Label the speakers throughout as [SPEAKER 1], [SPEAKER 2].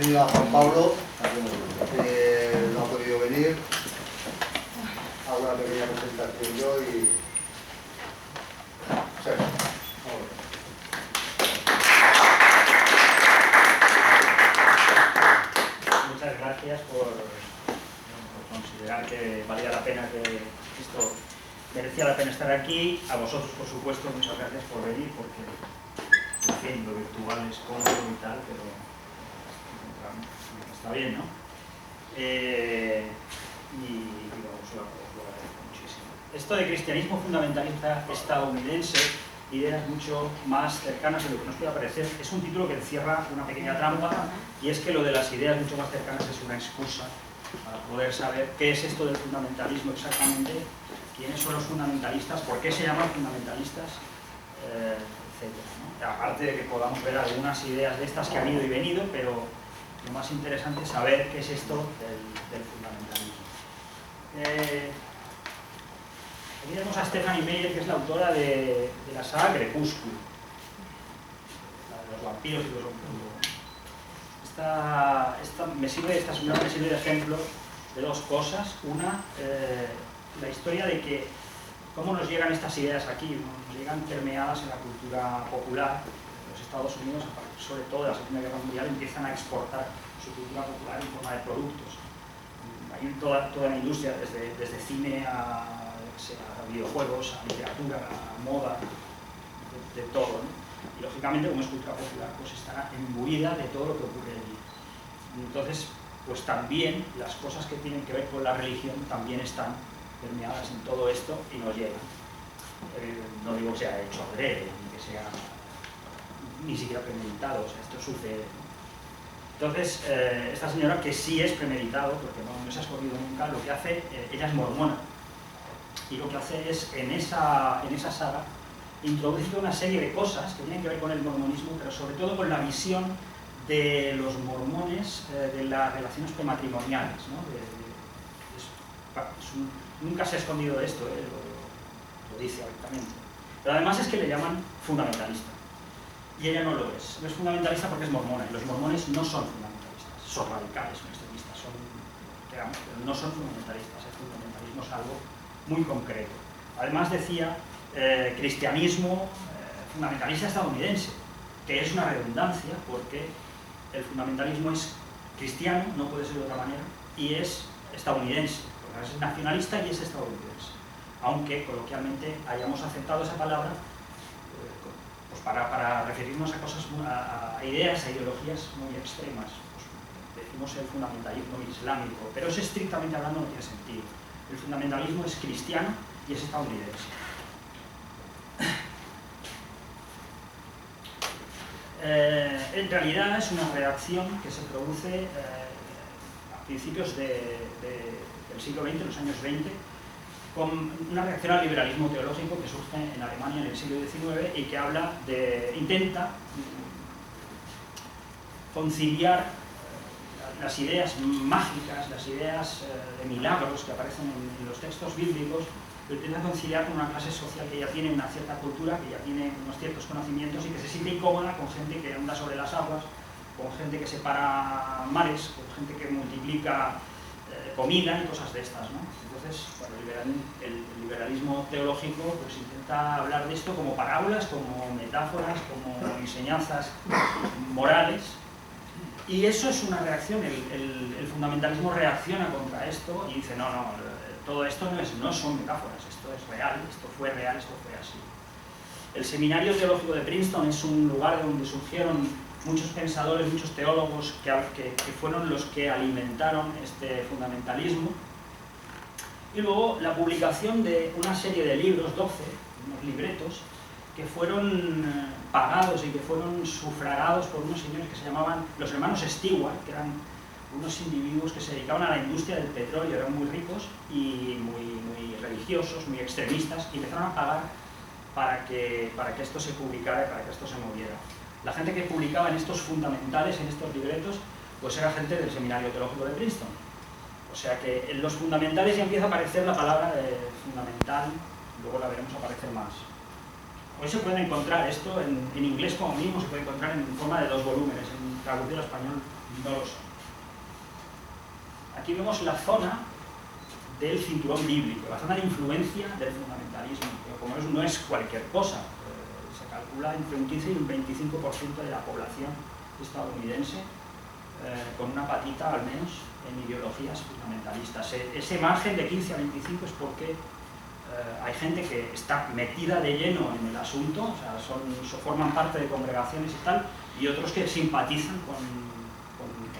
[SPEAKER 1] tenido a Juan Pablo, que no ha podido venir. Hago una pequeña presentación yo y... Sí.
[SPEAKER 2] Muchas gracias por considerar que valía la pena, que esto merecía la pena estar aquí. A vosotros, por supuesto, muchas gracias por venir, porque en fin, lo virtual es cómodo y tal, pero está bien, ¿no? Y os lo agradezco muchísimo. Esto de cristianismo fundamentalista estadounidense, ideas mucho más cercanas de lo que nos puede parecer, es un título que encierra una pequeña trampa, y es que lo de las ideas mucho más cercanas es una excusa para poder saber qué es esto del fundamentalismo exactamente, quiénes son los fundamentalistas, por qué se llaman fundamentalistas, etc., ¿no? Aparte de que podamos ver algunas ideas de estas que han ido y venido, pero lo más interesante es saber qué es esto del fundamentalismo. Aquí tenemos a Stephanie Meyer, que es la autora de la saga Crepúsculo, la de los vampiros y los vampiros. Esta señora me sirve de ejemplo de dos cosas. Una, la historia de que cómo nos llegan estas ideas aquí, nos llegan permeadas en la cultura popular. Los Estados Unidos, sobre todo de la Segunda Guerra Mundial, empiezan a exportar su cultura popular en forma de productos. Hay toda la industria, desde cine a videojuegos, a literatura, a moda, de todo, ¿no? Y lógicamente, como es cultura popular, pues está imbuida de todo lo que ocurre allí. Entonces, pues también las cosas que tienen que ver con la religión también están permeadas en todo esto y nos llegan. No digo que sea hecho adrede, ni que sea ni siquiera premeditado, o sea, esto sucede. Entonces, esta señora, que sí es premeditado, porque no se ha escogido nunca, lo que hace, ella es mormona, y lo que hace es, en esa saga, introducir una serie de cosas que tienen que ver con el mormonismo, pero sobre todo con la visión de los mormones de las relaciones prematrimoniales, ¿no? Nunca se ha escondido de esto, lo dice abiertamente. Pero además es que le llaman fundamentalista. Y ella no lo es. No es fundamentalista porque es mormona, y los mormones no son fundamentalistas, son radicales, son extremistas, pero no son fundamentalistas. El fundamentalismo es algo muy concreto. Además decía cristianismo fundamentalista estadounidense, que es una redundancia porque el fundamentalismo es cristiano, no puede ser de otra manera, y es estadounidense, porque es nacionalista y es estadounidense. Aunque coloquialmente hayamos aceptado esa palabra pues para referirnos a cosas, a ideas, a ideologías muy extremas. Pues decimos el fundamentalismo islámico, pero eso estrictamente hablando no tiene sentido. El fundamentalismo es cristiano y es estadounidense. En realidad es una reacción que se produce a principios del siglo XX, en los años 20, con una reacción al liberalismo teológico que surge en Alemania en el siglo XIX y que intenta conciliar las ideas mágicas, las ideas de milagros que aparecen en los textos bíblicos, lo intenta conciliar con una clase social que ya tiene una cierta cultura, que ya tiene unos ciertos conocimientos y que se siente incómoda con gente que anda sobre las aguas, con gente que separa mares, con gente que multiplica comida y cosas de estas, ¿no? Entonces, bueno, el liberalismo teológico pues intenta hablar de esto como parábolas, como metáforas, como enseñanzas morales, y eso es una reacción. El fundamentalismo reacciona contra esto y dice, no, todo esto no son metáforas, esto es real, esto fue así. El seminario teológico de Princeton es un lugar donde surgieron muchos pensadores, muchos teólogos que fueron los que alimentaron este fundamentalismo. Y luego la publicación de una serie de libros, 12, unos libretos, que fueron pagados y que fueron sufragados por unos señores que se llamaban los hermanos Stewart, que eran unos individuos que se dedicaban a la industria del petróleo, eran muy ricos y muy religiosos, muy extremistas, y empezaron a pagar para que esto se publicara y para que esto se moviera. La gente que publicaba en estos fundamentales, en estos libretos, pues era gente del seminario teológico de Princeton. O sea que en los fundamentales ya empieza a aparecer la palabra fundamental, luego la veremos aparecer más. Hoy se puede encontrar esto, en inglés como mínimo se puede encontrar en forma de 2 volúmenes, en traducción al español no lo son. Aquí vemos la zona del cinturón bíblico, la zona de influencia del fundamentalismo, pero como no es cualquier cosa, se calcula entre un 15 y un 25% de la población estadounidense con una patita al menos en ideologías fundamentalistas. Ese margen de 15 a 25 es porque hay gente que está metida de lleno en el asunto, o sea, forman parte de congregaciones y tal, y otros que simpatizan con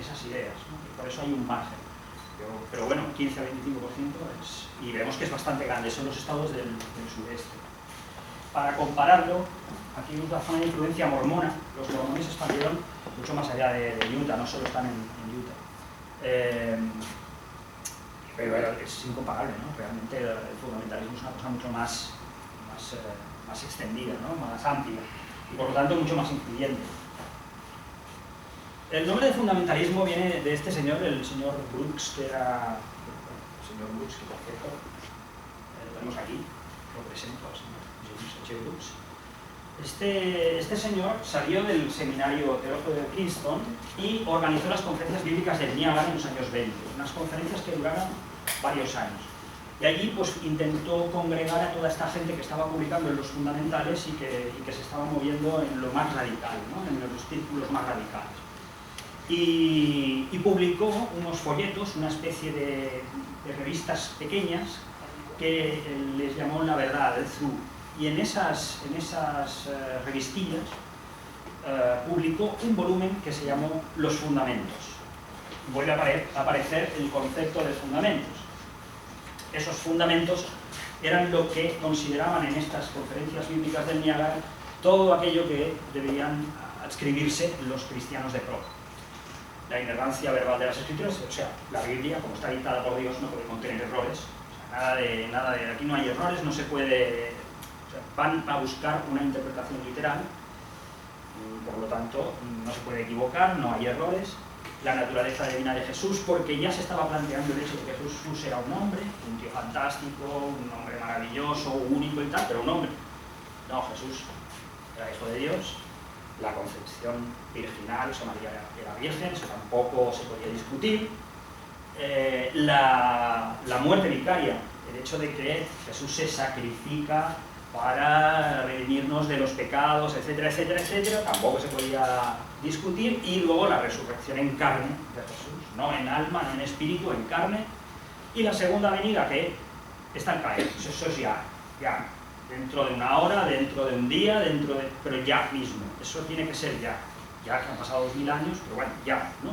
[SPEAKER 2] esas ideas, ¿no? Y por eso hay un margen. Pero bueno, 15 a 25% es, y vemos que es bastante grande, son los estados del sureste. Para compararlo, aquí vemos la zona de influencia mormona. Los mormones expandieron mucho más allá de Utah, no solo están en Utah. Pero es incomparable, ¿no? Realmente el fundamentalismo es una cosa mucho más extendida, ¿no? Más amplia, y por lo tanto mucho más influyente. El nombre de fundamentalismo viene de este señor, el señor Brooks, que era... El señor Brooks, que por cierto, lo tenemos aquí, lo presento al señor James H. Brooks. Este señor salió del seminario teológico de Princeton y organizó las conferencias bíblicas del Niágara en los años 20, unas conferencias que duraron varios años. Y allí pues intentó congregar a toda esta gente que estaba publicando en los fundamentales y que se estaba moviendo en lo más radical, ¿no? En los círculos más radicales. Y publicó unos folletos, una especie de revistas pequeñas que les llamó La Verdad, el Truth. Y en esas revistillas publicó un volumen que se llamó Los Fundamentos. Vuelve a aparecer el concepto de fundamentos. Esos fundamentos eran lo que consideraban en estas conferencias bíblicas del Niágara todo aquello que deberían adscribirse los cristianos de pro. La inerrancia verbal de las Escrituras, o sea, la Biblia, como está dictada por Dios, no puede contener errores. O sea, nada de aquí no hay errores, no se puede... O sea, van a buscar una interpretación literal, por lo tanto, no se puede equivocar, no hay errores. La naturaleza divina de Jesús, porque ya se estaba planteando el hecho de que Jesús era un hombre, un tío fantástico, un hombre maravilloso, único y tal, pero un hombre. No, Jesús era hijo de Dios. La concepción virginal, eso María era virgen, eso tampoco se podía discutir. La muerte vicaria, el hecho de que Jesús se sacrifica para redimirnos de los pecados, etcétera, etcétera, etcétera, tampoco se podía discutir. Y luego la resurrección en carne de Jesús, no en alma, no en espíritu, en carne. Y la segunda venida, que está en caer, eso es ya. Dentro de una hora, dentro de un día, pero ya mismo. Eso tiene que ser ya. Ya que han pasado 2000 años, pero bueno, ya, ¿no?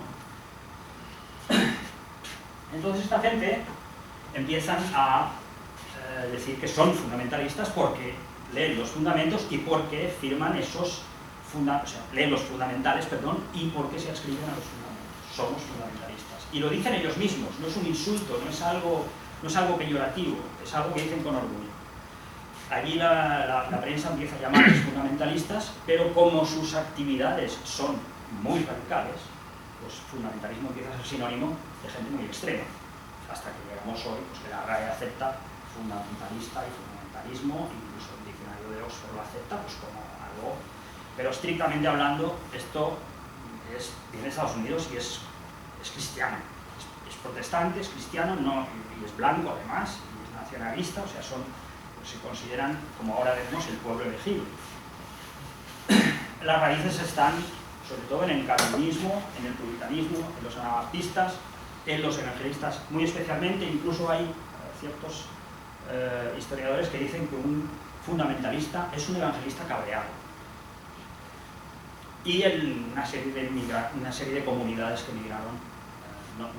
[SPEAKER 2] Entonces esta gente empiezan a decir que son fundamentalistas porque leen los fundamentos y porque firman esos leen los fundamentales, perdón, y porque se adscriben a los fundamentos. Somos fundamentalistas. Y lo dicen ellos mismos, no es un insulto, no es algo peyorativo, es algo que dicen con orgullo. Allí la prensa empieza a llamarlos fundamentalistas, pero como sus actividades son muy radicales, pues fundamentalismo empieza a ser sinónimo de gente muy extrema, hasta que llegamos hoy, pues que la RAE acepta fundamentalista y fundamentalismo, incluso el diccionario de Oxford lo acepta pues como algo, pero estrictamente hablando, esto viene de Estados Unidos y es cristiano, es protestante, es cristiano, no, y es blanco además, y es nacionalista, o sea, se consideran, como ahora vemos, el pueblo elegido. Las raíces están, sobre todo, en el calvinismo, en el puritanismo, en los anabaptistas, en los evangelistas, muy especialmente. Incluso hay ciertos historiadores que dicen que un fundamentalista es un evangelista cabreado. Y en una serie de comunidades que emigraron,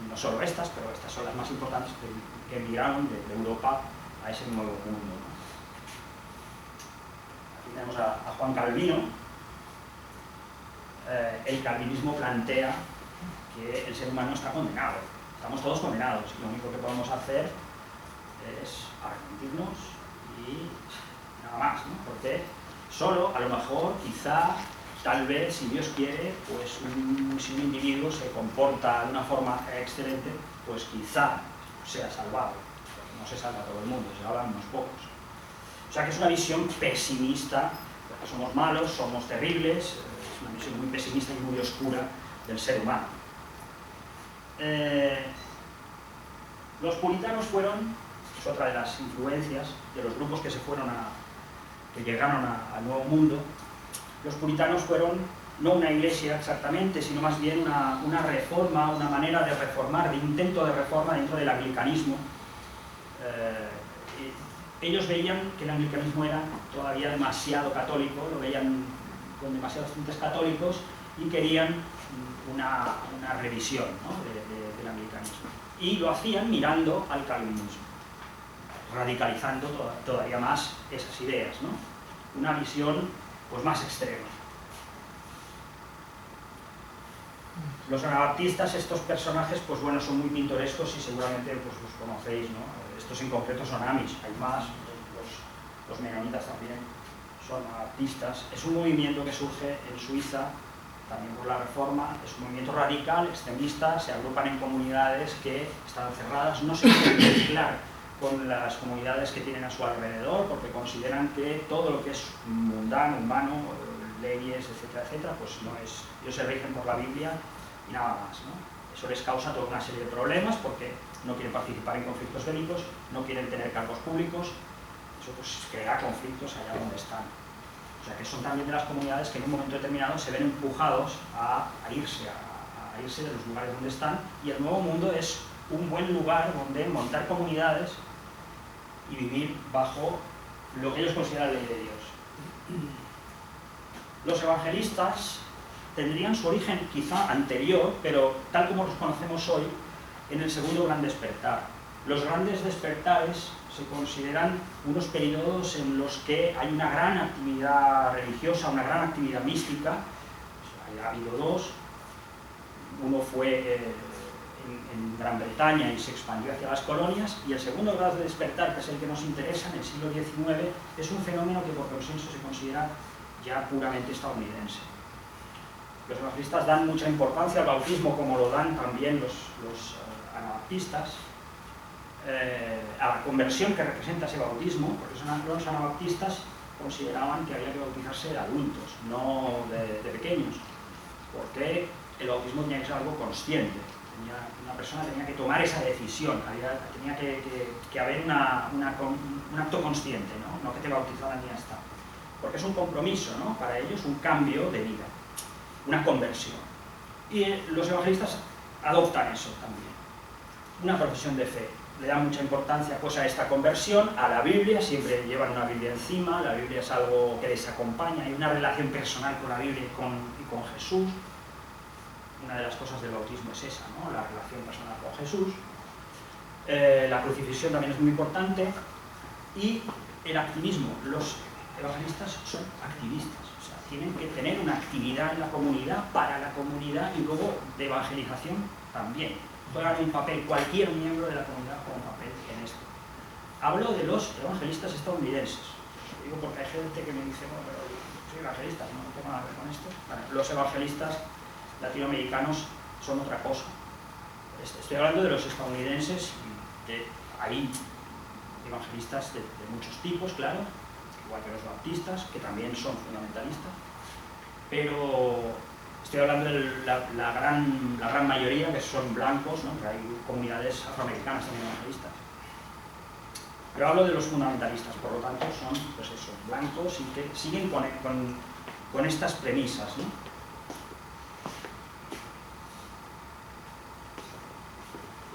[SPEAKER 2] no solo estas, pero estas son las más importantes, que emigraron de Europa a ese nuevo mundo. Aquí tenemos a Juan Calvino. El calvinismo plantea que el ser humano está condenado, estamos todos condenados, y lo único que podemos hacer es arrepentirnos y nada más, ¿no? Porque solo, a lo mejor, quizá, tal vez, si Dios quiere, pues si un individuo se comporta de una forma excelente, pues quizá sea salvado. No se salva todo el mundo, se salvan unos pocos. O sea que es una visión pesimista que somos malos, somos terribles, es una visión muy pesimista y muy oscura del ser humano. Los puritanos fueron, es otra de las influencias de los grupos que llegaron al Nuevo Mundo. Los puritanos fueron no una iglesia exactamente, sino más bien una reforma, una manera de reformar, de intento de reforma dentro del anglicanismo. Ellos veían que el anglicanismo era todavía demasiado católico, lo veían con demasiados tintes católicos y querían una revisión, ¿no?, del anglicanismo. Y lo hacían mirando al calvinismo, radicalizando todavía más esas ideas, ¿no? Una visión pues más extrema. Los anabaptistas, estos personajes, pues bueno, son muy pintorescos y seguramente pues, los conocéis, ¿no? Estos en concreto son Amish, hay más, los menonitas también son anabaptistas. Es un movimiento que surge en Suiza, también por la Reforma, es un movimiento radical, extremista, se agrupan en comunidades que están cerradas, no se pueden mezclar con las comunidades que tienen a su alrededor, porque consideran que todo lo que es mundano, humano, leyes, etcétera, etcétera, pues no es, ellos se rigen por la Biblia y nada más, ¿no? Eso les causa toda una serie de problemas porque no quieren participar en conflictos bélicos, no quieren tener cargos públicos, eso pues crea conflictos allá donde están. O sea que son también de las comunidades que en un momento determinado se ven empujados a irse de los lugares donde están, y el Nuevo Mundo es un buen lugar donde montar comunidades y vivir bajo lo que ellos consideran la ley de Dios. Los evangelistas tendrían su origen quizá anterior, pero tal como los conocemos hoy, en el segundo gran despertar. Los grandes despertares se consideran unos periodos en los que hay una gran actividad religiosa, una gran actividad mística. Ha habido dos. Uno fue en Gran Bretaña y se expandió hacia las colonias, y el segundo grado de despertar, que es el que nos interesa, en el siglo XIX, es un fenómeno que por consenso se considera ya puramente estadounidense. Los evangelistas dan mucha importancia al bautismo, como lo dan también los anabaptistas, a la conversión que representa ese bautismo, porque los anabaptistas consideraban que había que bautizarse de adultos, no de pequeños, porque el bautismo tenía que ser algo consciente, una persona tenía que tomar esa decisión, tenía que haber un acto consciente, no que te bautizaran y ya está, porque es un compromiso, ¿no?, para ellos, un cambio de vida, una conversión. Y los evangelistas adoptan eso también, una profesión de fe. Le dan mucha importancia pues, a esta conversión, a la Biblia, siempre llevan una Biblia encima, la Biblia es algo que les acompaña, hay una relación personal con la Biblia y con Jesús. Una de las cosas del bautismo es esa, ¿no?, la relación personal con Jesús. La crucifixión también es muy importante, y el activismo. Los evangelistas son activistas, o sea, tienen que tener una actividad en la comunidad, para la comunidad, y luego de evangelización también. Juegan un papel, cualquier miembro de la comunidad juega un papel en esto. Hablo de los evangelistas estadounidenses, lo digo porque hay gente que me dice, bueno, pero soy evangelista, no tengo nada que ver con esto. Vale, los evangelistas latinoamericanos son otra cosa. Estoy hablando de los estadounidenses, que hay evangelistas de muchos tipos, claro, igual que los bautistas, que también son fundamentalistas, pero estoy hablando de la gran mayoría, que son blancos, ¿no?, que hay comunidades afroamericanas también evangelistas. Pero hablo de los fundamentalistas, por lo tanto son, pues eso, blancos y que siguen con estas premisas, ¿no?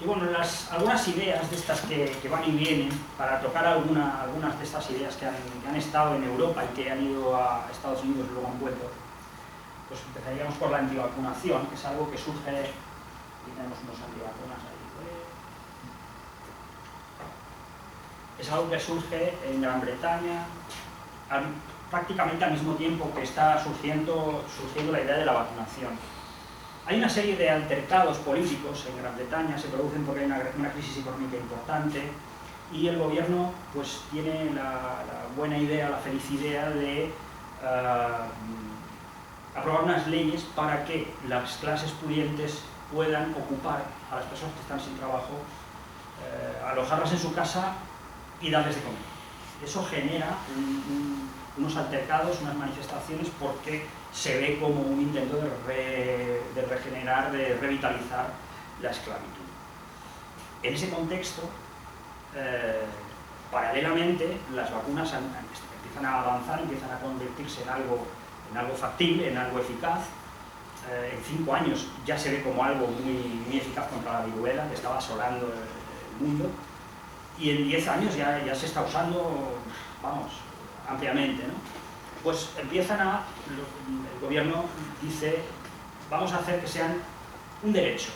[SPEAKER 2] Y bueno, algunas ideas de estas que van y vienen, para tocar algunas de estas ideas que han estado en Europa y que han ido a Estados Unidos y luego han vuelto, pues empezaríamos por la antivacunación, que es algo que surge, aquí tenemos unos antivacunas ahí, es algo que surge en Gran Bretaña, prácticamente al mismo tiempo que está surgiendo la idea de la vacunación. Hay una serie de altercados políticos en Gran Bretaña, se producen porque hay una crisis económica importante, y el gobierno pues tiene la buena idea, la feliz idea de aprobar unas leyes para que las clases pudientes puedan ocupar a las personas que están sin trabajo, alojarlas en su casa y darles de comer. Eso genera unos altercados, unas manifestaciones, porque se ve como un intento de regenerar, de revitalizar la esclavitud. En ese contexto, paralelamente, las vacunas empiezan a avanzar, empiezan a convertirse en algo factible, en algo eficaz. En 5 años ya se ve como algo muy eficaz contra la viruela, que estaba asolando el mundo, y en 10 años ya se está usando, vamos, ampliamente, ¿no? Pues el gobierno dice, vamos a hacer que sean un derecho,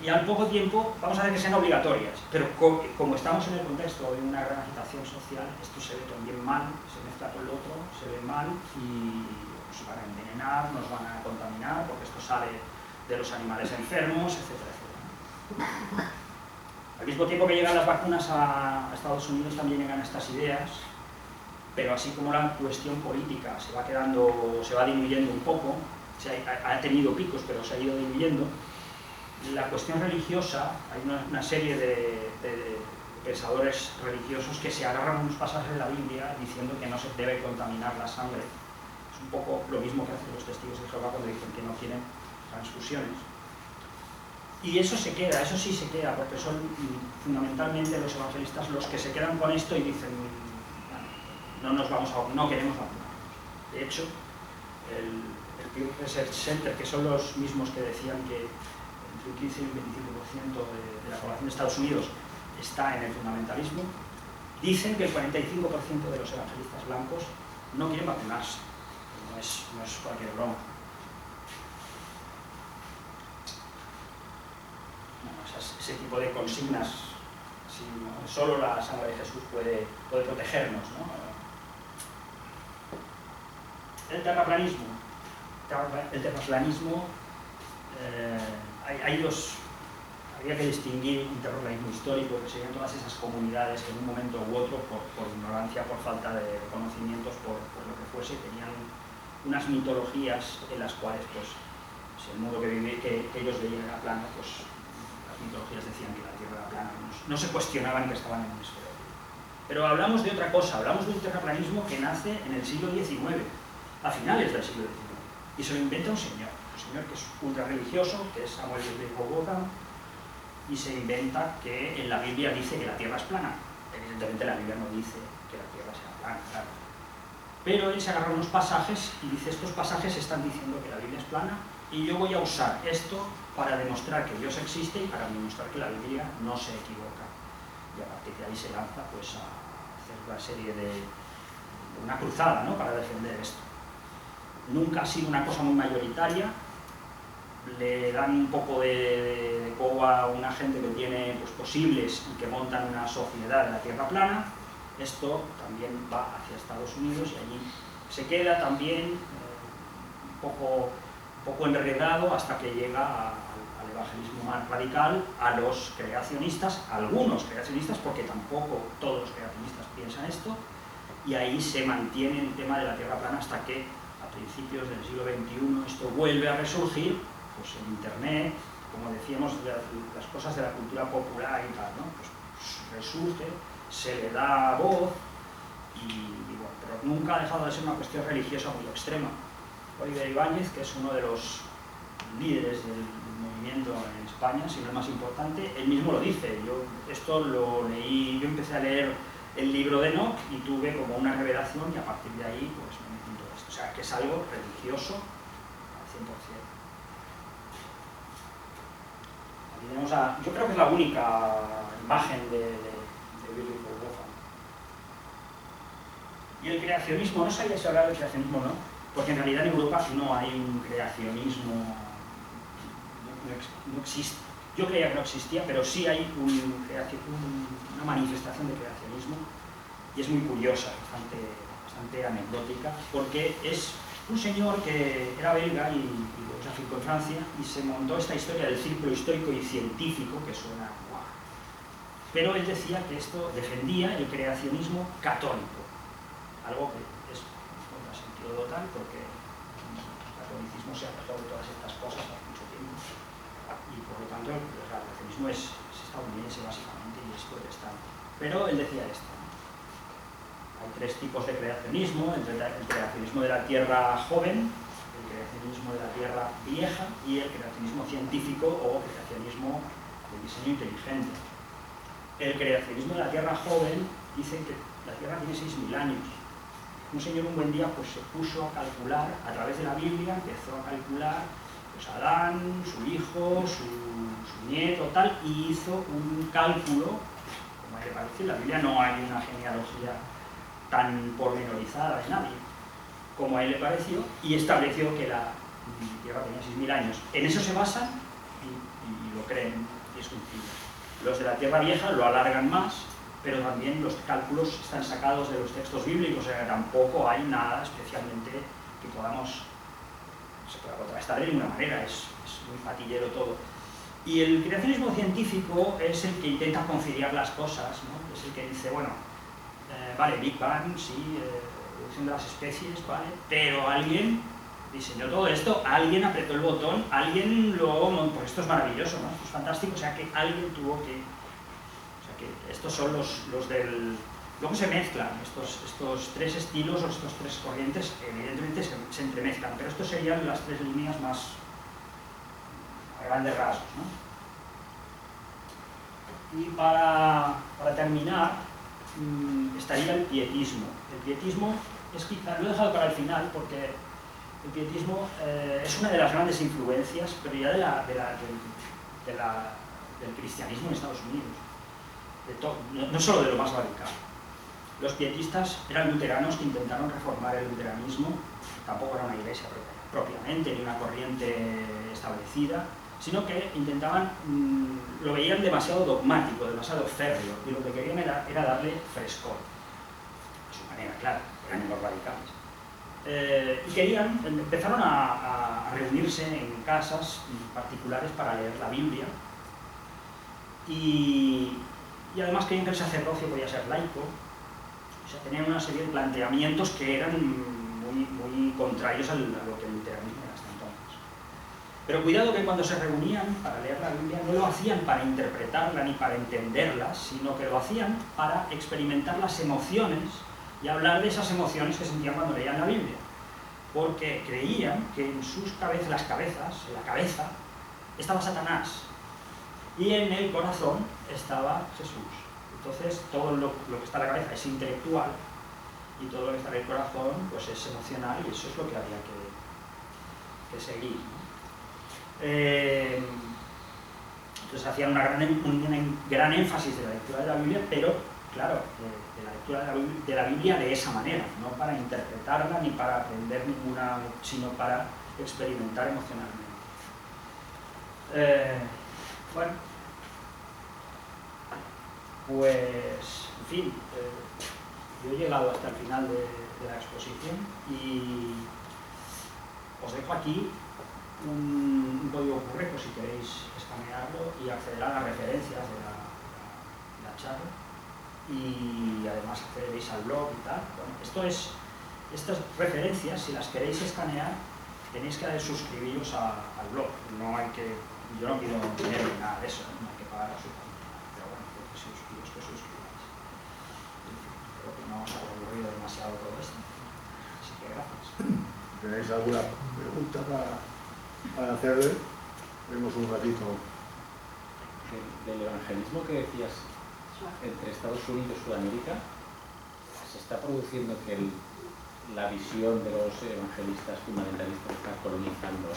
[SPEAKER 2] y al poco tiempo vamos a hacer que sean obligatorias, pero como estamos en el contexto de una gran agitación social, esto se ve también mal, se mezcla con lo otro, se ve mal y nos van a envenenar, nos van a contaminar, porque esto sale de los animales enfermos, etcétera, etcétera. Al mismo tiempo que llegan las vacunas a Estados Unidos, también llegan estas ideas, pero así como la cuestión política se va diluyendo un poco, ha tenido picos, pero se ha ido diluyendo, la cuestión religiosa, hay una serie de pensadores religiosos que se agarran a unos pasajes de la Biblia diciendo que no se debe contaminar la sangre. Es un poco lo mismo que hacen los testigos de Jehová cuando dicen que no quieren transfusiones. Y eso se queda, eso sí se queda, porque son fundamentalmente los evangelistas los que se quedan con esto y dicen no queremos vacunarnos. De hecho, el Pew Research Center, que son los mismos que decían que entre un 15 y un 25% de la población de Estados Unidos está en el fundamentalismo, dicen que el 45% de los evangelistas blancos no quieren vacunarse. No es cualquier broma. Ese tipo de consignas, solo la sangre de Jesús puede protegernos, ¿no? El terraplanismo, habría que distinguir un terraplanismo histórico, que serían todas esas comunidades que en un momento u otro, por ignorancia, por falta de conocimientos, por lo que fuese, tenían unas mitologías en las cuales, pues, si el mundo que ellos veían era plano, pues las mitologías decían que la Tierra era plana, no se cuestionaban que estaban en un esfero. Pero hablamos de otra cosa, hablamos de un terraplanismo que nace en el siglo XIX, a finales del siglo XIX, y se lo inventa un señor que es ultra religioso, que es Samuel Gotham, y se inventa que en la Biblia dice que la Tierra es plana. Evidentemente la Biblia no dice que la Tierra sea plana, claro. Pero él se agarra unos pasajes y dice, estos pasajes están diciendo que la Biblia es plana, y yo voy a usar esto para demostrar que Dios existe y para demostrar que la Biblia no se equivoca. Y a partir de ahí se lanza, pues, a hacer una serie una cruzada, ¿no?, para defender esto. Nunca ha sido una cosa muy mayoritaria, le dan un poco de coba a una gente que tiene, pues, posibles y que montan una sociedad de la Tierra plana. Esto también va hacia Estados Unidos y allí se queda también un poco enredado hasta que llega al evangelismo más radical, a los creacionistas, algunos creacionistas, porque tampoco todos los creacionistas piensan esto, y ahí se mantiene el tema de la Tierra plana hasta que a principios del siglo XXI esto vuelve a resurgir, pues en Internet, como decíamos, las cosas de la cultura popular y tal, ¿no? Pues resurge, se le da voz, bueno, pero nunca ha dejado de ser una cuestión religiosa muy extrema. Oliver Ibáñez, que es uno de los líderes del movimiento en España, si no el más importante, él mismo lo dice. Yo esto lo leí, yo empecé a leer el libro de Enoch y tuve como una revelación, y a partir de ahí pues me metí en todo esto. O sea, que es algo religioso al 100%. Aquí tenemos yo creo que es la única imagen de Billy Gotham. Y el creacionismo, no sabía si hablar del creacionismo o no, porque en realidad en Europa no hay un creacionismo, no existe. Yo creía que no existía, pero sí hay una manifestación de creacionismo, y es muy curiosa, bastante anecdótica, porque es un señor que era belga y luego se afincó en Francia, y se montó esta historia del círculo histórico y científico, que suena guau. Pero él decía que esto defendía el creacionismo católico, algo que es contra sentido total, porque el catolicismo se ha alejado de todas estas cosas hace mucho tiempo, y por lo tanto el creacionismo es estadounidense básicamente y es protestante. Pero él decía esto, ¿no? Hay tres tipos de creacionismo, el creacionismo de la Tierra joven, el creacionismo de la Tierra vieja y el creacionismo científico o creacionismo de diseño inteligente. El creacionismo de la Tierra joven dice que la Tierra tiene 6.000 años. Un señor un buen día pues, se puso a calcular, a través de la Biblia, empezó a calcular pues, Adán, su hijo, su nieto, tal, y hizo un cálculo, como a él le parece. En la Biblia no hay una genealogía tan pormenorizada de nadie, como a él le pareció, y estableció que la Tierra tenía 6.000 años. En eso se basan y lo creen, y es sencillo. Los de la Tierra vieja lo alargan más, pero también los cálculos están sacados de los textos bíblicos, o sea que tampoco hay nada especialmente que podamos se pueda contrastar de ninguna manera, es muy patillero todo. Y el creacionismo científico es el que intenta conciliar las cosas, ¿no? Es el que dice, bueno, vale, Big Bang, sí, evolución de las especies, vale, pero alguien diseñó todo esto, alguien apretó el botón, alguien lo... Pues esto es maravilloso, ¿no? Esto es fantástico, o sea que alguien tuvo que... O sea que estos son los del... Luego se mezclan estos tres estilos o estos tres corrientes, evidentemente se entremezclan, pero estos serían las tres líneas más a grandes rasgos, ¿no? Y para terminar, estaría el pietismo. El pietismo es quizá, lo he dejado para el final porque el pietismo es una de las grandes influencias, pero ya del cristianismo en Estados Unidos, no solo de lo más radical. Los pietistas eran luteranos que intentaron reformar el luteranismo, tampoco era una iglesia propiamente, ni una corriente establecida, sino que intentaban, lo veían demasiado dogmático, demasiado férreo, y lo que querían era darle frescor, a su manera, claro, eran los radicales. Y empezaron a reunirse en casas particulares para leer la Biblia, y además querían que el sacerdocio podía ser laico. O sea, tenían una serie de planteamientos que eran muy contrarios a lo que el luteranismo era hasta entonces. Pero cuidado que cuando se reunían para leer la Biblia no lo hacían para interpretarla ni para entenderla, sino que lo hacían para experimentar las emociones y hablar de esas emociones que sentían cuando leían la Biblia. Porque creían que en sus cabezas, en la cabeza, estaba Satanás y en el corazón estaba Jesús. Entonces, todo lo que está en la cabeza es intelectual y todo lo que está en el corazón pues es emocional, y eso es lo que había que seguir, ¿no? Entonces hacían un gran énfasis de la lectura de la Biblia, pero, claro, de la lectura de la Biblia de esa manera, no para interpretarla ni para aprender ninguna, sino para experimentar emocionalmente. Bueno. Pues, en fin, yo he llegado hasta el final de la exposición y os dejo aquí un código QR si queréis escanearlo y acceder a las referencias de la charla, y además accederéis al blog y tal. Bueno, estas referencias, si las queréis escanear, tenéis que suscribiros al blog. No hay que, yo no pido dinero ni nada de eso, no hay que pagar a su cuenta. No os ha aburrido demasiado todo esto. Así que gracias.
[SPEAKER 3] ¿Tenéis alguna pregunta para hacerle? Vemos un ratito.
[SPEAKER 4] Del evangelismo que decías entre Estados Unidos y Sudamérica, ¿se está produciendo que la visión de los evangelistas fundamentalistas está colonizando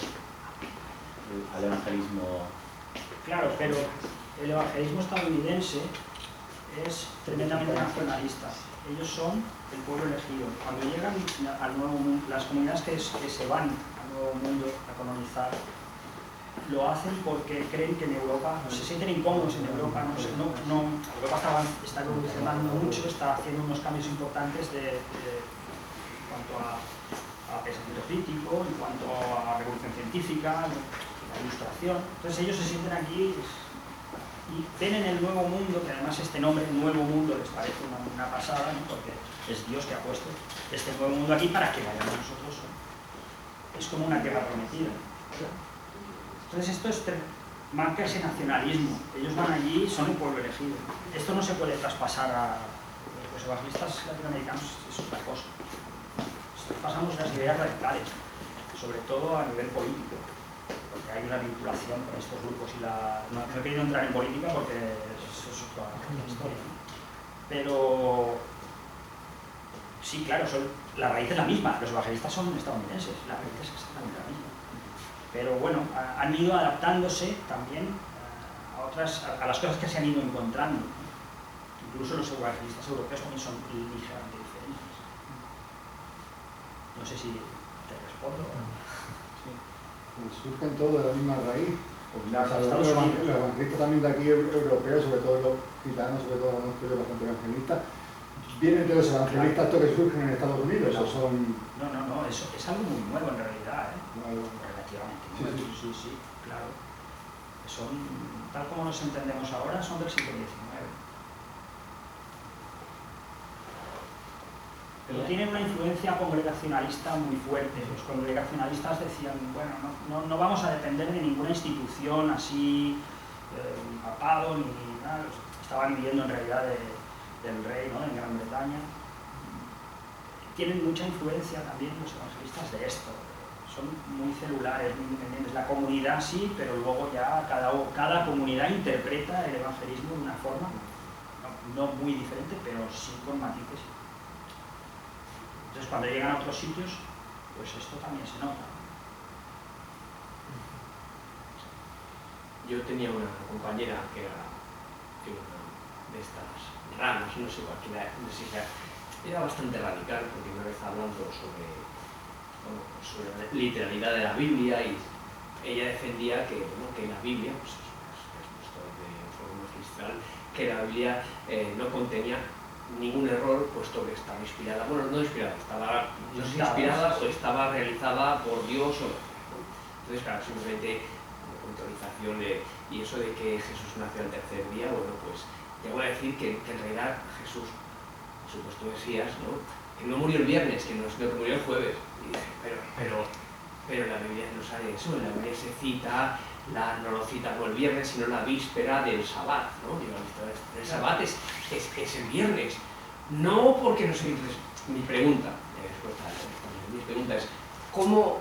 [SPEAKER 4] al evangelismo?
[SPEAKER 2] Claro, pero el evangelismo estadounidense es tremendamente nacionalista. Ellos son el pueblo elegido. Cuando llegan al Nuevo Mundo, las comunidades que se van al Nuevo Mundo a colonizar, lo hacen porque creen que en Europa, se sienten incómodos en Europa. Europa está evolucionando mucho, está haciendo unos cambios importantes en cuanto a pensamiento crítico, en cuanto a revolución científica, la ilustración. Entonces ellos se sienten aquí y ven en el Nuevo Mundo, que además este nombre, Nuevo Mundo, les parece una pasada, ¿no? Porque es Dios que ha puesto este Nuevo Mundo aquí para que vayamos nosotros. Es como una tierra prometida. Entonces esto marca ese nacionalismo. Ellos van allí, son el pueblo elegido. Esto no se puede traspasar Los evangelistas latinoamericanos es otra cosa. Pasamos las ideas radicales, sobre todo a nivel político, porque hay una vinculación con estos grupos y no he querido entrar en política porque eso es otra historia, ¿no? Pero sí, claro, la raíz es la misma, los evangelistas son estadounidenses, la raíz es exactamente la misma. Pero bueno, han ido adaptándose también a las cosas que se han ido encontrando. Incluso los evangelistas europeos también son ligeramente diferentes. No sé si te respondo.
[SPEAKER 3] Sí. Pues surgen todos de la misma raíz.
[SPEAKER 2] Los
[SPEAKER 3] evangelistas también de aquí europeos, sobre todo los gitanos, sobre todo los que bastante evangelistas, vienen de los evangelistas estos que surgen en Estados Unidos.
[SPEAKER 2] Claro.
[SPEAKER 3] ¿O son...?
[SPEAKER 2] No, eso es algo muy nuevo en realidad, ¿eh? Relativamente nuevo, sí, claro. Son, tal como nos entendemos ahora, son del siglo XIX. Pero tienen una influencia congregacionalista muy fuerte. Los congregacionalistas decían, bueno, no vamos a depender de ninguna institución así, ni papado, ni nada. Estaban viviendo en realidad del rey, ¿no?, en Gran Bretaña. Tienen mucha influencia también los evangelistas de esto. Son muy celulares, muy independientes. La comunidad sí, pero luego ya cada comunidad interpreta el evangelismo de una forma no muy diferente, pero sí con matices. Entonces, cuando llegan a otros sitios, pues esto también se nota.
[SPEAKER 5] Yo tenía una compañera que era una de estas ramas, no sé cualquiera, era bastante radical, porque una vez hablando sobre la literalidad de la Biblia, y ella defendía que la Biblia, pues esto de forma magistral, que la Biblia no contenía ningún error, puesto que estaba inspirada, no inspirada, no sé si inspirada o estaba realizada por Dios entonces, claro, simplemente una puntualización y eso de que Jesús nació al tercer día, pues llegó a decir que en realidad Jesús, por supuesto Mesías, que no murió el viernes, que murió el jueves, y dije, pero la Biblia no sabe eso, en la Biblia se cita, no lo cita no el viernes, sino la víspera del Sabbat, ¿no? El Sabbat es el viernes, no porque no sé. Mi pregunta es, ¿cómo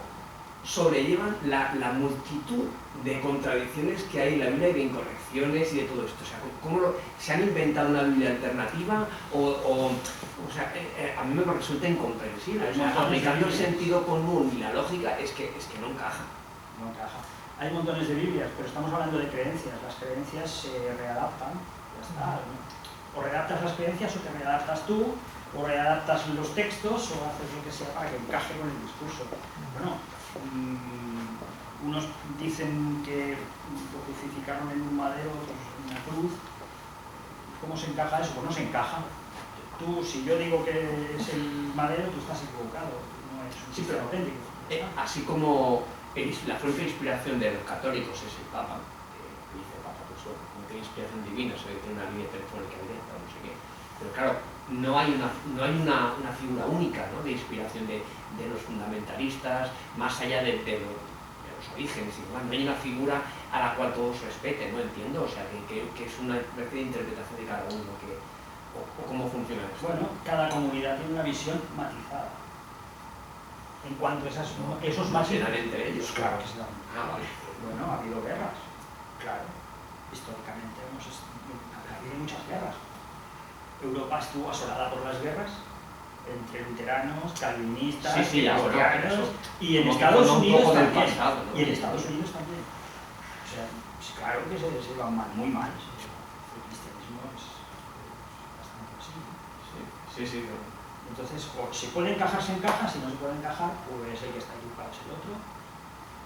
[SPEAKER 5] sobrellevan la multitud de contradicciones que hay en la Biblia y de incorrecciones y de todo esto? O sea, ¿cómo se han inventado una Biblia alternativa? A mí me resulta incomprensible. O sea, aplicando el sentido común y la lógica es que no encaja.
[SPEAKER 2] No encaja. Hay montones de Biblias, pero estamos hablando de creencias. Las creencias se readaptan, ya está, ¿no? O readaptas las creencias o te readaptas tú, o readaptas los textos, o haces lo que sea para que encaje con el discurso. Bueno, unos dicen que lo crucificaron en un madero, otros en una cruz. ¿Cómo se encaja eso? Pues no se encaja. Tú, si yo digo que es el madero, tú estás equivocado. No es un sistema auténtico.
[SPEAKER 5] Así como la fuente de inspiración de los católicos es el Papa, que dice el Papa, pues como tiene inspiración divina, se ve que tiene una línea telefónica directa o no sé qué. Pero claro, no hay una figura única, ¿no?, de inspiración de los fundamentalistas, más allá de los orígenes y demás. No hay una figura a la cual todos respeten, ¿no? Entiendo, o sea, que es una especie de interpretación de cada uno, o cómo funciona eso.
[SPEAKER 2] Bueno, cada comunidad tiene una visión matizada. En cuanto a esos
[SPEAKER 5] ¿No se dan entre ellos?
[SPEAKER 2] Claro que se dan.
[SPEAKER 5] Vale.
[SPEAKER 2] Bueno, ha habido guerras, claro. Históricamente ha habido muchas guerras. Europa estuvo asolada por las guerras entre luteranos, calvinistas, cristianos, y en Estados Unidos también. Y en Estados Unidos también. O sea, claro que se iban mal, muy mal. El cristianismo es bastante así.
[SPEAKER 5] Sí.
[SPEAKER 2] Entonces, o se puede encajar, se encaja. Si no se puede encajar, pues el que está equivocado es el otro.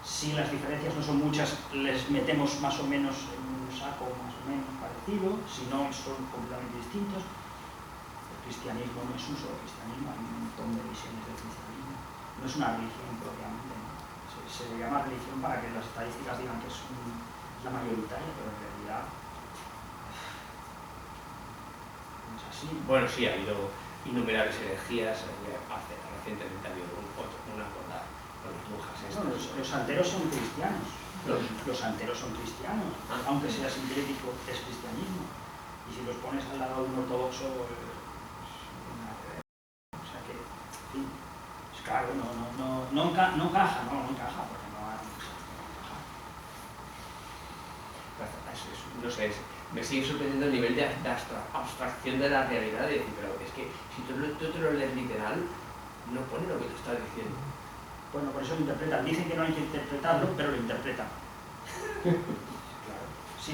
[SPEAKER 2] Si las diferencias no son muchas, les metemos más o menos en un saco más o menos parecido. Si no, son completamente distintos. El cristianismo no es un solo cristianismo, hay un montón de visiones del cristianismo. No es una religión propiamente, ¿no? Se le llama religión para que las estadísticas digan que es la mayoritaria, pero en realidad no es así.
[SPEAKER 5] Bueno, sí, ha habido innumerables herejías. Recientemente ha habido una con las monjas estas.
[SPEAKER 2] No, los santeros son cristianos. Los santeros son cristianos, aunque sea sincrético, es cristianismo. Y si los pones al lado de un ortodoxo, fin, pues claro, no encaja, porque no encaja.
[SPEAKER 5] No sé, me sigue sorprendiendo el nivel de abstracción de la realidad, de decir, pero es que si tú te lo lees literal, no pone lo que tú estás diciendo.
[SPEAKER 2] Bueno, por eso lo interpretan. Dicen que no hay que interpretarlo, pero lo interpretan.
[SPEAKER 5] Claro.
[SPEAKER 2] Sí,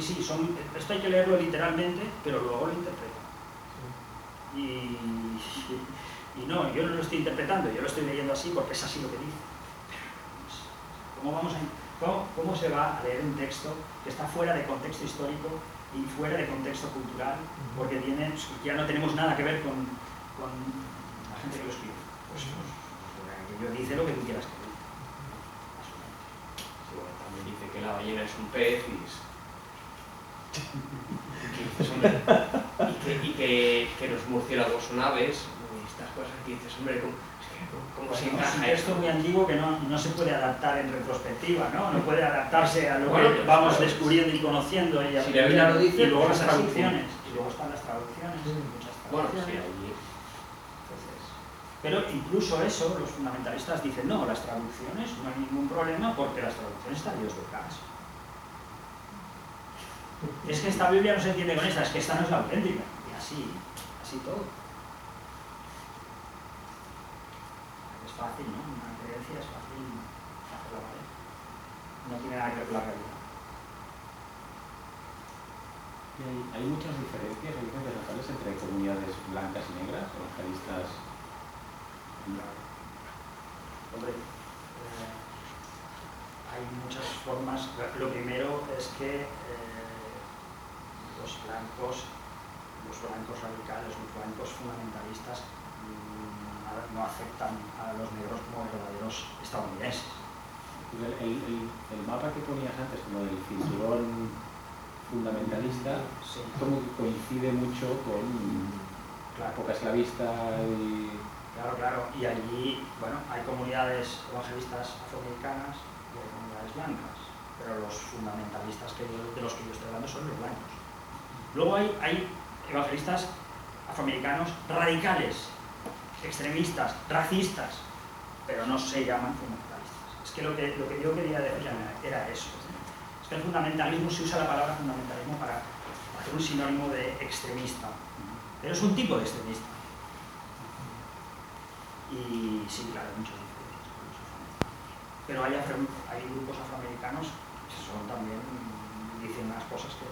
[SPEAKER 2] esto hay que leerlo literalmente, pero luego lo interpretan. Y no, yo no lo estoy interpretando, yo lo estoy leyendo así porque es así lo que dice. ¿Cómo se va a leer un texto que está fuera de contexto histórico y fuera de contexto cultural? Porque ya no tenemos nada que ver con la gente que lo escribe. Pues yo dice lo que tú quieras que diga.
[SPEAKER 5] Sí, bueno, también dice que la ballena es un pez y que los murciélagos son aves, y estas cosas que dices, hombre, ¿cómo se encaja
[SPEAKER 2] Es un texto muy antiguo que no se puede adaptar en retrospectiva, ¿no? No puede adaptarse a lo que vamos descubriendo y conociendo y
[SPEAKER 5] si la Biblia lo dice,
[SPEAKER 2] y luego
[SPEAKER 5] pues
[SPEAKER 2] las
[SPEAKER 5] es así.
[SPEAKER 2] traducciones. Y luego están las traducciones, muchas
[SPEAKER 5] Bueno,
[SPEAKER 2] traducciones.
[SPEAKER 5] sí, allí.
[SPEAKER 2] Pero incluso eso, los fundamentalistas dicen, no, las traducciones no hay ningún problema porque las traducciones están Dios detrás. Es que esta Biblia no se entiende con esta, es que esta no es la auténtica. Y así todo. Es fácil, ¿no? Una creencia es fácil hacerla valer. No tiene nada que ver con la realidad.
[SPEAKER 4] Hay muchas diferencias notables entre comunidades blancas y negras, evangelistas.
[SPEAKER 2] Hombre, hay muchas formas. Lo primero es que los blancos radicales, los blancos fundamentalistas no aceptan a los negros como verdaderos estadounidenses.
[SPEAKER 4] El mapa que ponías antes, como del cinturón fundamentalista,
[SPEAKER 2] sí,
[SPEAKER 4] como que coincide mucho con la época esclavista y...
[SPEAKER 2] Claro. Y allí, bueno, hay comunidades evangelistas afroamericanas y hay comunidades blancas, pero los fundamentalistas de los que yo estoy hablando son los blancos. Luego hay evangelistas afroamericanos radicales, extremistas, racistas, pero no se llaman fundamentalistas. Es que lo que yo quería decir era eso. Es que el fundamentalismo, se usa la palabra fundamentalismo para hacer un sinónimo de extremista, pero es un tipo de extremista. Y sí, claro, hay muchas diferencias con los afroamericanos. Pero hay grupos afroamericanos que son también, dicen unas cosas que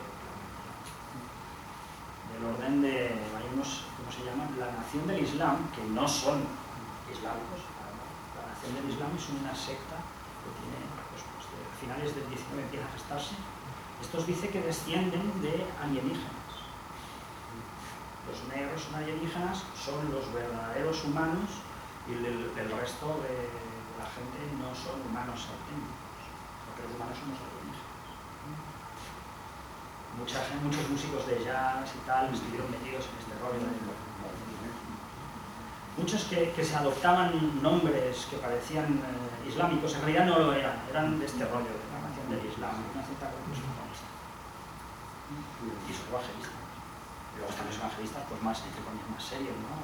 [SPEAKER 2] del orden de, hay unos, ¿cómo se llaman? La Nación del Islam, que no son islámicos. La Nación del Islam es una secta que tiene, pues de finales del 19 empieza a gestarse. Estos dice que descienden de alienígenas. Los negros son alienígenas, son los verdaderos humanos, y el resto de la gente no son humanos auténticos, porque los humanos somos alienígenas. Muchos músicos de jazz y tal estuvieron metidos en este rollo. Muchos que se adoptaban nombres que parecían islámicos, en realidad no lo eran de este rollo, de la nación del Islam, una cierta conclusión comunista. Y son evangelistas. Y luego están los evangelistas, pues más, entre comillas, más serios, ¿no?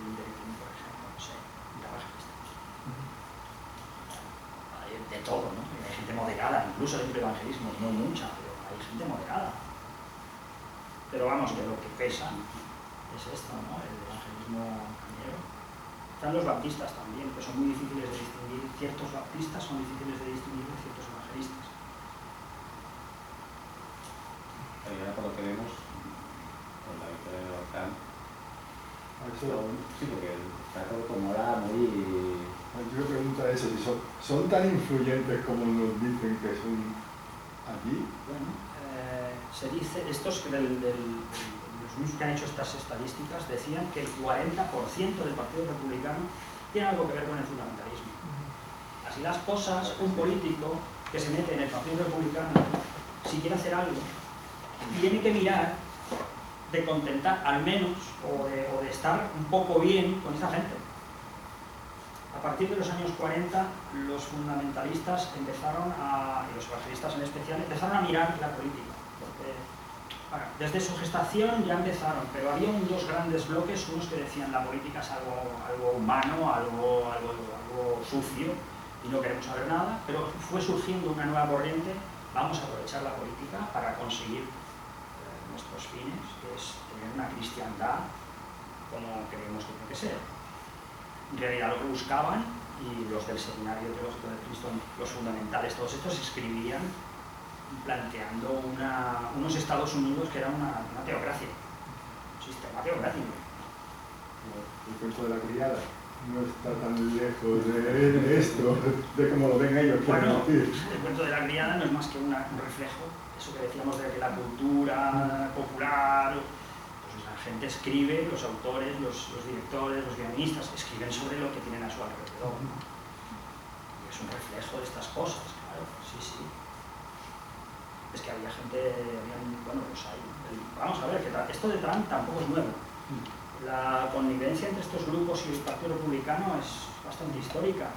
[SPEAKER 2] Por ejemplo, no sé, hay de todo, ¿no? Hay gente moderada, incluso dentro del evangelismo, no mucha, pero hay gente moderada. Pero vamos, que lo que pesa es esto, ¿no? El evangelismo cañero. Están los baptistas también, que son muy difíciles de distinguir. Ciertos baptistas son difíciles de distinguir de ciertos evangelistas.
[SPEAKER 4] Y ahora por lo que vemos, con la victoria de Ortán, sí, porque está todo como ahora muy...
[SPEAKER 3] Yo pregunto eso, si son tan influyentes como nos dicen que son allí.
[SPEAKER 2] Bueno, se dice, estos los mismos que han hecho estas estadísticas decían que el 40% del Partido Republicano tiene algo que ver con el fundamentalismo. Así las cosas, un político que se mete en el Partido Republicano, si quiere hacer algo, tiene que mirar de contentar al menos o de estar un poco bien con esa gente. A partir de los años 40, los fundamentalistas empezaron y los evangelistas en especial, empezaron a mirar la política, porque Bueno, desde su gestación ya empezaron, pero había dos grandes bloques, unos que decían la política es algo humano, algo sucio, y no queremos saber nada, pero fue surgiendo una nueva corriente, vamos a aprovechar la política para conseguir nuestros fines, que es tener una cristiandad como creemos que tiene que ser. En realidad lo que buscaban, y los del Seminario Teológico de Cristo, los fundamentales, todos estos escribían planteando unos Estados Unidos que eran una teocracia, un sistema teocrático.
[SPEAKER 3] El cuento de la criada no está tan lejos de esto, de cómo lo ven ellos.
[SPEAKER 2] Bueno, el cuento de la criada no es más que un reflejo, eso que decíamos de que la cultura popular, pues la gente escribe, los autores, los directores, los guionistas, escriben sobre lo que tienen a su alrededor. Y es un reflejo de estas cosas, claro, sí. Es que había gente, bueno, pues ahí, vamos a ver, que esto de Trump tampoco es nuevo. La connivencia entre estos grupos y el Partido Republicano es bastante histórica.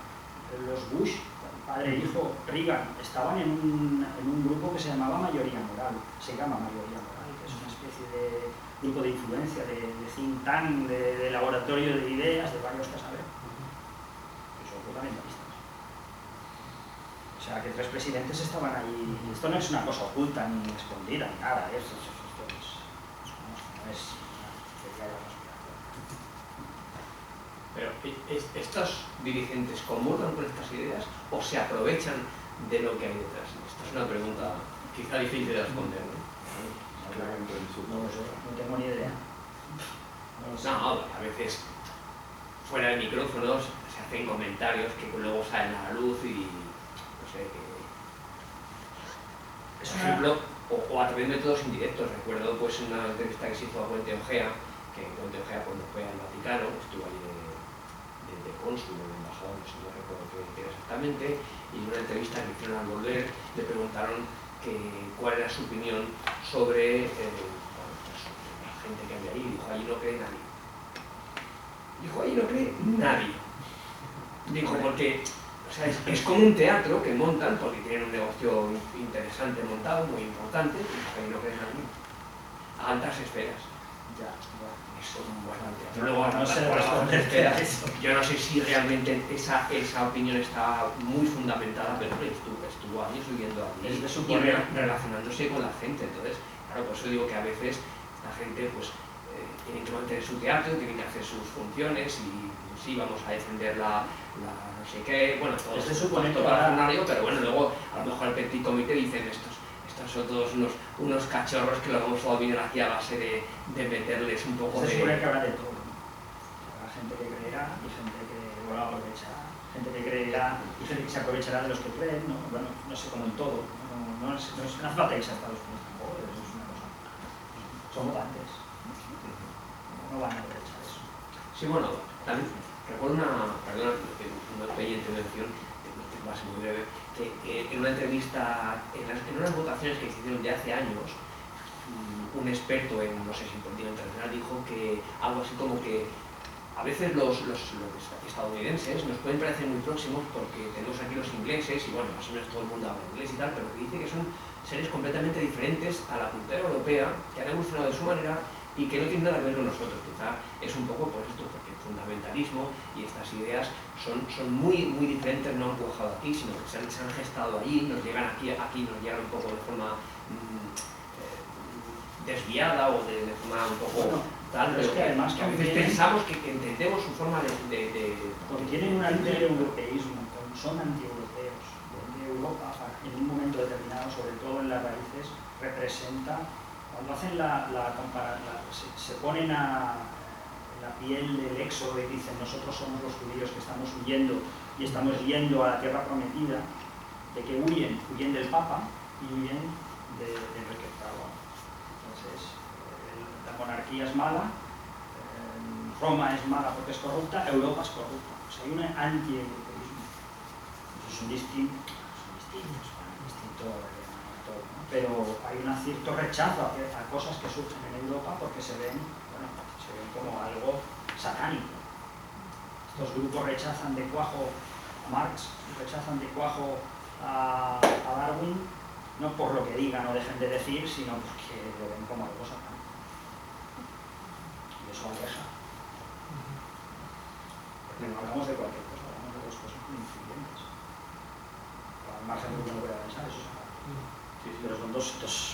[SPEAKER 2] Los Bush, padre e hijo, Reagan, estaban en un grupo que se llamaba Mayoría Moral, se llama Mayoría Moral, que es una especie de grupo de influencia, de think tank, de laboratorio de ideas, de varios casaberos, que son fundamentalistas. O sea, que tres presidentes estaban ahí. Esto no es una cosa oculta ni escondida ni nada. Esto no es una teoría de la conspiración.
[SPEAKER 5] Pero estos dirigentes comulgan con estas ideas o se aprovechan de lo que hay detrás. Esta es una pregunta quizá difícil de responder, ¿no?
[SPEAKER 2] No lo sé, no tengo ni idea.
[SPEAKER 5] No, a veces fuera de micrófonos se hacen comentarios que luego salen a la luz y por ejemplo, o a través de métodos indirectos. Recuerdo pues una entrevista que se hizo a Puente Ojea, que Puente Ojea cuando fue al Vaticano estuvo allí de cónsul, de embajador, no sé, no recuerdo qué era exactamente, y en una entrevista que hicieron al volver le preguntaron cuál era su opinión sobre la gente que había ahí, y dijo, allí no cree nadie. Dijo, allí no cree nadie. Dijo, porque o sea, es como un teatro que montan, porque tienen un negocio interesante montado, muy importante, y no creen nadie. A altas esferas.
[SPEAKER 2] Ya.
[SPEAKER 5] Eso es un buen teatro. Luego,
[SPEAKER 2] no sé
[SPEAKER 5] yo no sé si realmente esa opinión está muy fundamentada, pero estuvo ahí, subiendo allí y relacionándose con la gente. Entonces, claro, por eso digo que a veces la gente pues tiene que mantener su teatro, tiene que hacer sus funciones y sí, vamos a defender la no sé qué, bueno, todo
[SPEAKER 2] es de suponer
[SPEAKER 5] todo escenario, pero bueno, luego a lo mejor el petit comité dicen estos son todos unos cachorros que lo vamos a dominar aquí a base de meterles un poco
[SPEAKER 2] de... Se supone que habrá de todo.
[SPEAKER 5] Habrá
[SPEAKER 2] gente que creerá y gente que lo aprovechará. Gente que creerá y gente que se aprovechará de los que creen, ¿no? Bueno, no sé, como en todo. No es una falta irse a Estados Unidos tampoco, eso es una cosa. Son votantes. No van a aprovechar eso.
[SPEAKER 5] Sí, bueno, también recuerdo una pequeña intervención, que va a ser muy breve, que en una entrevista, en unas votaciones que se hicieron de hace años, un experto en, no sé si en política internacional, dijo que algo así como que a veces los estadounidenses nos pueden parecer muy próximos porque tenemos aquí los ingleses y bueno, más o menos todo el mundo habla inglés y tal, pero que dice que son seres completamente diferentes a la cultura europea, que han evolucionado de su manera y que no tienen nada que ver con nosotros. Quizá es un poco por esto, porque el fundamentalismo y estas ideas son muy, muy diferentes, no han cuajado aquí, sino que se han gestado allí, nos llegan aquí nos llegan un poco de forma desviada o de forma un poco tal, pero
[SPEAKER 2] es que además
[SPEAKER 5] que a veces pensamos que entendemos su forma de...
[SPEAKER 2] Porque tienen un anti-europeísmo, son anti-europeos. Europa, en un momento determinado, sobre todo en las raíces, representa, cuando hacen se ponen en la piel del éxodo y dicen nosotros somos los judíos que estamos huyendo y estamos yendo a la tierra prometida, de que huyen del Papa y huyen de Enrique VIII. Entonces, la monarquía es mala, Roma es mala porque es corrupta, Europa es corrupta. O sea, hay un anti-europeísmo. Son distintos, pero hay un cierto rechazo a cosas que surgen en Europa porque se ven como algo satánico. Estos grupos rechazan de cuajo a Marx, rechazan de cuajo a Darwin no por lo que digan o dejen de decir, sino porque lo ven como algo satánico. Y eso aleja. Porque no hablamos de cualquier cosa, hablamos de dos cosas muy influyentes. Al margen de lo que uno pueda pensar, eso es satánico.
[SPEAKER 4] Sí, sí.
[SPEAKER 2] Pero son dos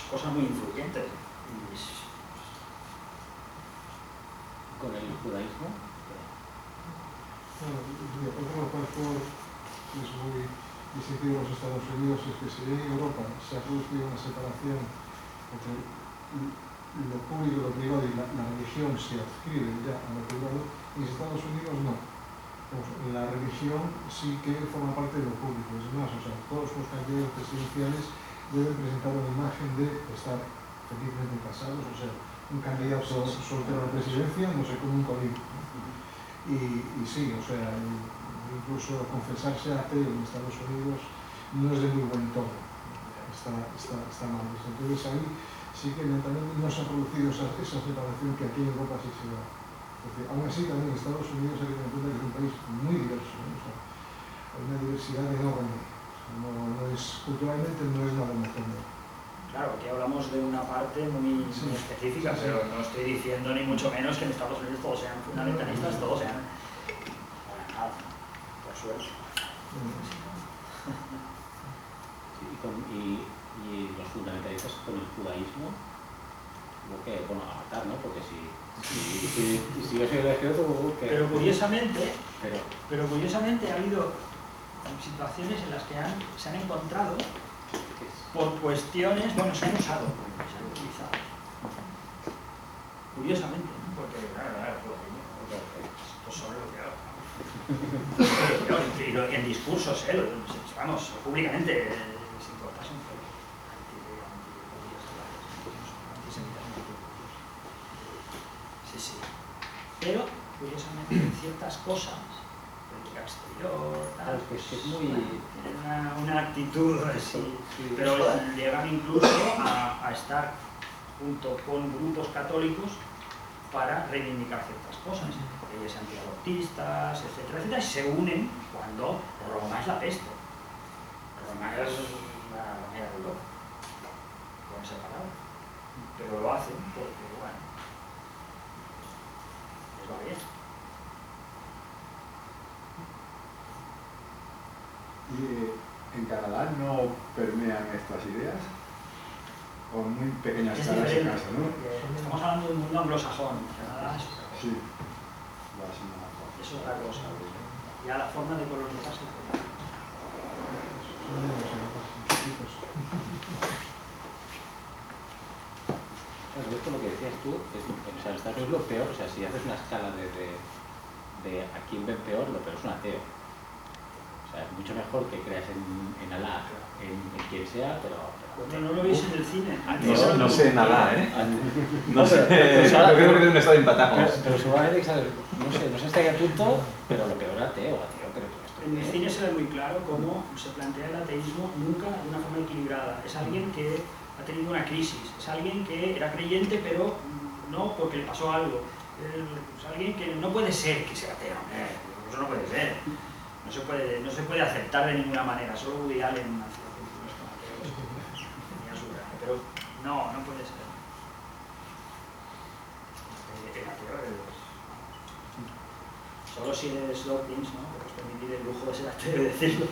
[SPEAKER 2] cosas muy influyentes.
[SPEAKER 4] Con el judaísmo.
[SPEAKER 6] Bueno, y aparte lo cual es muy distintivo en los Estados Unidos es que si en Europa se ha producido una separación entre lo público y lo privado y la religión se adscribe ya a lo privado, en Estados Unidos no. La religión sí que forma parte de lo público, es más, o sea, todos los candidatos presidenciales deben presentar una imagen de estar felizmente casados, o sea, un candidato soltero a la presidencia no se come un colín. Y sí, o sea, incluso confesarse ateo en Estados Unidos no es de muy buen tono, está mal. Entonces ahí sí que también no se ha producido esa separación que aquí en Europa sí se da. Porque aún así también en Estados Unidos hay que tener en cuenta que es un país muy diverso, ¿no? O sea, hay una diversidad enorme, no es, culturalmente no es nada homogéneo.
[SPEAKER 2] Claro, aquí hablamos de una parte muy específica, pero no estoy diciendo ni mucho menos que en Estados Unidos todos sean fundamentalistas, todos sean... Para nada, por suerte.
[SPEAKER 4] Y los fundamentalistas con el judaísmo, lo que, bueno, avatar, ¿no? Porque si yo soy religioso,
[SPEAKER 2] Pero curiosamente ha habido situaciones en las que se han encontrado por cuestiones, bueno, se han usado, se han utilizado. Curiosamente, ¿no? Porque, claro, esto son lo peor. Y en discursos, vamos, públicamente, sin cortarse un pelo. Sí. Pero, curiosamente, en ciertas cosas, política exterior, tal,
[SPEAKER 4] pues es muy...
[SPEAKER 2] tienen una actitud así, pero llegan incluso a estar junto con grupos católicos para reivindicar ciertas cosas, leyes antiabortistas, etcétera, y se unen cuando Roma es la peste. Roma es la manera de Europa, con esa palabra. Pero lo hacen porque, bueno, les va bien.
[SPEAKER 3] ¿Y en Canadá no permean estas ideas? O en muy pequeñas
[SPEAKER 2] Es
[SPEAKER 3] escalas
[SPEAKER 2] diferente,
[SPEAKER 3] acaso, ¿no?
[SPEAKER 2] porque estamos hablando de un mundo anglosajón. Canadá es otra cosa.
[SPEAKER 3] Sí. Va a ser una cosa.
[SPEAKER 2] Es otra cosa. Ya la forma de colonizar se la
[SPEAKER 4] Claro, esto lo que decías tú, o sea, Estados Unidos lo peor, o sea, si haces una escala de a quién ven peor, lo peor es un ateo. O sea, es mucho mejor que creas en Allah, en quien sea, pero
[SPEAKER 2] no lo veis en el cine.
[SPEAKER 7] No sé nada, ¿eh? No sé,
[SPEAKER 4] Pero
[SPEAKER 7] yo creo que deben estar empatados.
[SPEAKER 4] Pero seguramente, ¿sabes? No sé hasta qué punto, pero lo peor ateo, pero esto.
[SPEAKER 2] En el cine se ve muy claro cómo se plantea el ateísmo nunca de una forma equilibrada. Es alguien que ha tenido una crisis, es alguien que era creyente pero no porque le pasó algo. Es alguien que no puede ser que sea ateo. Eso no puede ser. No se puede aceptar de ninguna manera. Solo Woody Allen hacía películas con ateos. Tenía su gracia, pero no puede ser. El ateo es... Solo si eres Dawkins, ¿no? Que puedes permitir el lujo de ser ateo y decirlo.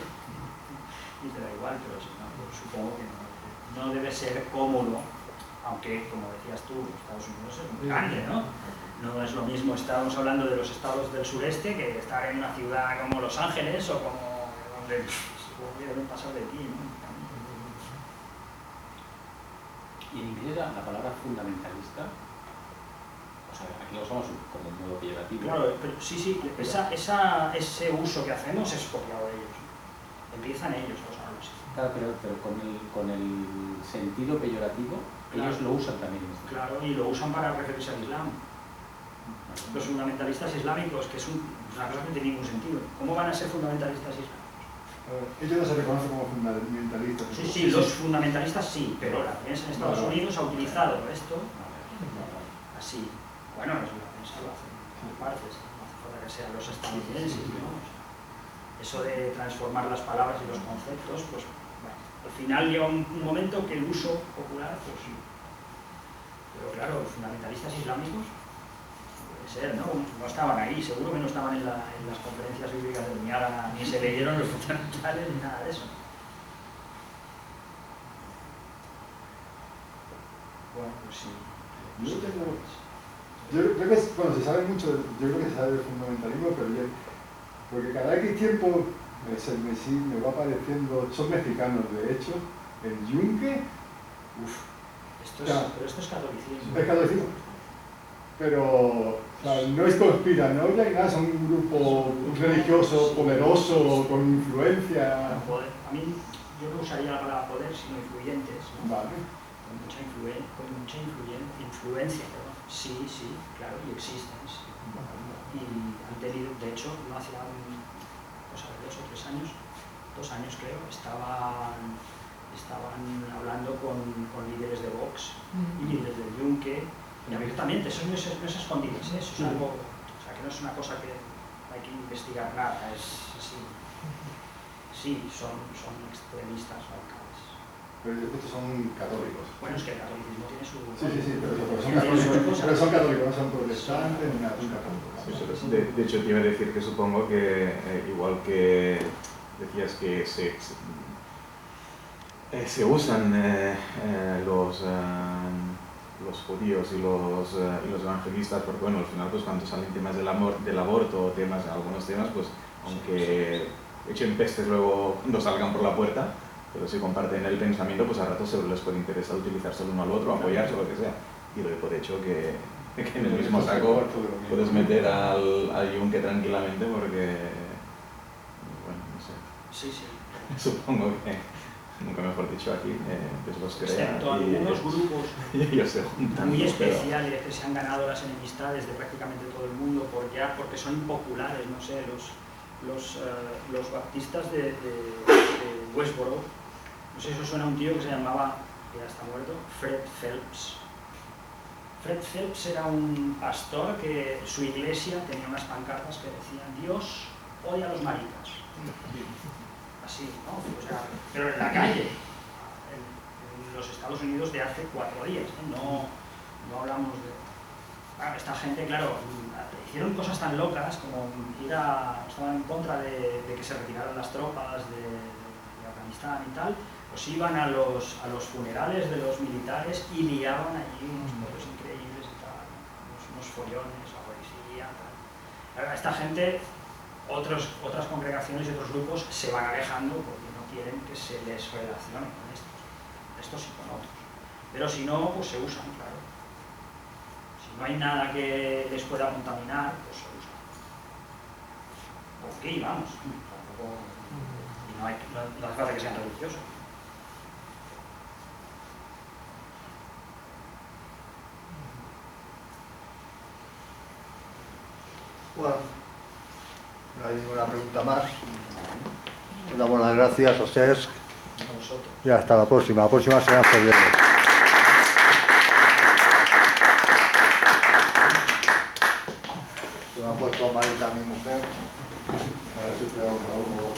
[SPEAKER 2] Y te da igual, pero si no, yo supongo que no debe ser cómodo, aunque, como decías tú, Estados Unidos es muy grande, ¿no? No es lo mismo, estábamos hablando de los estados del sureste que estar en una ciudad como Los Ángeles o como donde se deben pasar de ti, ¿no?
[SPEAKER 4] Y en inglés la palabra fundamentalista, o sea, aquí lo usamos como un modo peyorativo.
[SPEAKER 2] Claro, pero sí, ese uso que hacemos es copiado de ellos. Empiezan ellos a usarlo así.
[SPEAKER 4] Claro, pero con el sentido peyorativo,
[SPEAKER 2] Claro.
[SPEAKER 4] ellos lo usan también.
[SPEAKER 2] Claro, y lo usan para referirse al Islam. Los fundamentalistas islámicos, que es una cosa que no tiene ningún sentido. ¿Cómo van a ser fundamentalistas islámicos?
[SPEAKER 3] Ellos no se reconocen como fundamentalistas.
[SPEAKER 2] Sí, los fundamentalistas sí, pero la prensa en Estados Unidos ha utilizado esto así. Bueno, la prensa lo hace en partes, no hace falta que sean los estadounidenses, ¿no? Eso de transformar las palabras y los conceptos, pues bueno. Al final llega un momento que el uso popular, pues sí. Pero claro, los fundamentalistas islámicos, puede ser, ¿no? No estaban ahí, seguro que no estaban en las conferencias bíblicas de Doñana, ni se leyeron los fundamentales ni nada de eso. Bueno, pues sí.
[SPEAKER 3] Yo creo que, bueno, se sabe mucho, yo creo que se sabe del fundamentalismo, pero yo, porque cada X tiempo me va apareciendo, son mexicanos de hecho, el Yunque,
[SPEAKER 2] Pero esto es catolicismo.
[SPEAKER 3] es catolicismo, pero o sea, no es conspiranoia ni nada, son un grupo religioso, poderoso, con influencia.
[SPEAKER 2] A mí, yo no usaría la palabra poder, sino influyentes, ¿no?
[SPEAKER 3] Vale.
[SPEAKER 2] Con mucha influencia, perdón. Sí, claro, y existen. Sí. Y han tenido, de hecho, no hace cosa de 2 o 3 años, 2 años creo, estaban hablando con líderes de Vox y líderes del Yunque, y abiertamente, eso no es escondido, eso es algo, o sea, que no es una cosa que hay que investigar nada, es así. Sí, son extremistas radicales.
[SPEAKER 3] Pero estos son católicos.
[SPEAKER 2] Bueno, es que el catolicismo tiene su...
[SPEAKER 3] Sí, pero son católicos, no son protestantes ni nada, son católicos.
[SPEAKER 7] De hecho, te iba a decir que supongo que, igual que decías que se usan los judíos y los evangelistas, porque bueno, al final pues cuando salen temas del aborto o algunos temas, pues aunque echen pestes luego cuando salgan por la puerta, pero si comparten el pensamiento, pues a ratos les puede interesar utilizarse el uno al otro, apoyarse o lo que sea. Y doy por hecho que en el mismo saco puedes meter al Yunque tranquilamente porque, bueno, no sé.
[SPEAKER 2] Sí.
[SPEAKER 7] Supongo que, nunca mejor dicho aquí, pues los crean.
[SPEAKER 2] Excepto algunos grupos
[SPEAKER 7] ellos se juntan.
[SPEAKER 2] muy especiales que se han ganado las enemistades de prácticamente todo el mundo porque son impopulares, no sé, los baptistas de Westboro. No sé si os suena un tío que se llamaba, que ya está muerto, Fred Phelps. Fred Phelps era un pastor que su iglesia tenía unas pancartas que decían Dios odia a los maricas. Así, ¿no? O sea, pero en la calle, en los Estados Unidos de hace 4 días, ¿eh? No hablamos de... Bueno, esta gente, claro, hicieron cosas tan locas como estaban en contra de que se retiraran las tropas de Afganistán y tal, pues iban a los funerales de los militares y liaban allí unos pollos increíbles y tal, unos follones, la policía, tal. Ahora, esta gente, otras congregaciones y otros grupos se van alejando porque no quieren que se les relacione con estos y con otros. Pero si no, pues se usan, claro. Si no hay nada que les pueda contaminar, pues se usan. Ok, vamos. Tampoco... No hace falta que sean religiosos.
[SPEAKER 1] Bueno, no hay ninguna pregunta más. Os damos las gracias a ustedes.
[SPEAKER 2] A vosotros.
[SPEAKER 1] Y hasta la próxima. La próxima será en febrero. Se me ha puesto malita mi mujer. A ver si te hago algo.